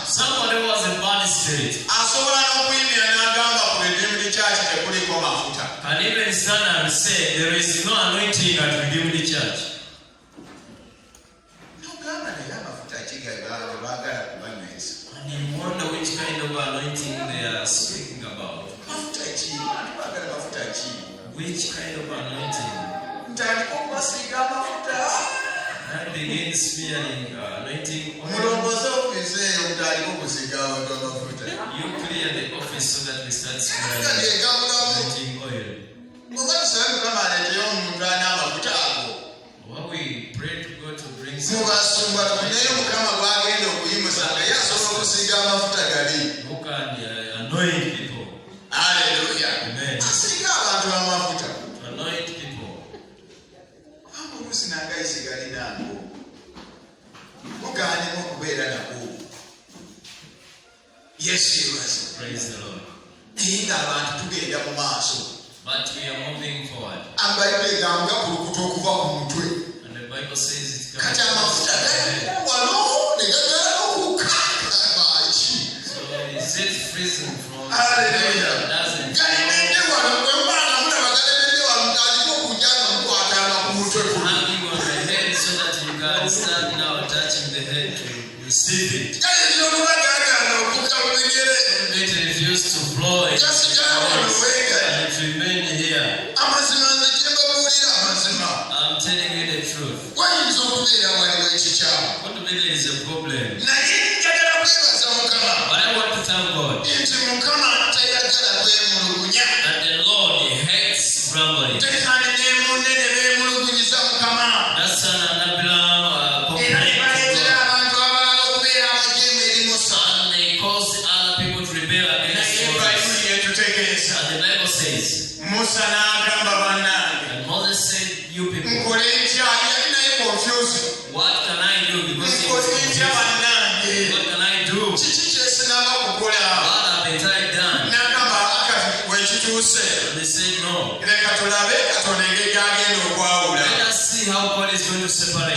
Somebody was a bad spirit. And even stand and say there is no anointing at Redeemed Church. And you wonder which kind of anointing they are speaking about. Which kind of anointing? And begin smearing anointing oil. You clear the office so that we start smearing anointing oil. Well, we pray to God to bring some who can anoint people. Hallelujah. Amen. Anoint people. Yes, praise the Lord. But we are moving forward. And the Bible says it comes. So is it freezing from Hallelujah. Doesn't hanging on the head so that you can stand now touching the head to receive it. It refused to flow it. And it remained here. I'm telling you the truth. What do there is a problem? But I want to thank God that the Lord hates grumbling. That's an complaint. And they cause other people to rebel against Moses. And the Bible says, and Moses said, you people, what can I do? Because he was confused. What can I do? What have been tried done? And they said no. Let us see how God is going to separate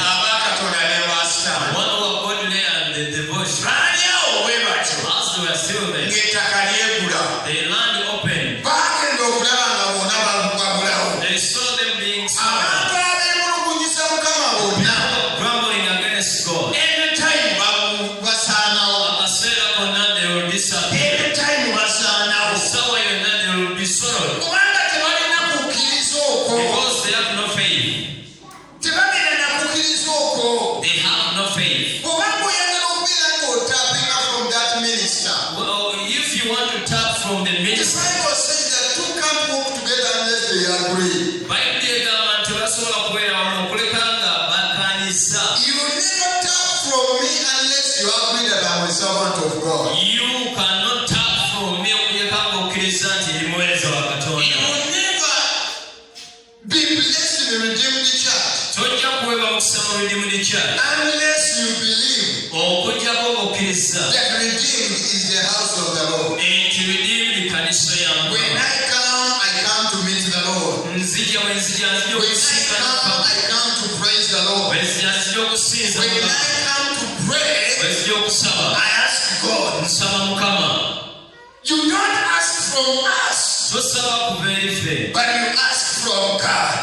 one who are godly and the devotion. As they were still there, the land opened. They saw them being slaughtered. Grumbling against God. They will disappear. They will be sorrowed. Because they have no faith. They have no faith. Well, if you want to tap from the ministry, you cannot tap from me. You will never be blessed in the Redeemed Church unless you believe that redeemed is the house of the Lord. When I come to meet the Lord. When I come to praise the Lord. When I come to pray, I ask God. You don't ask from us, but you ask from God.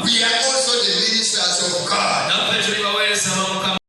We are also the ministers of God.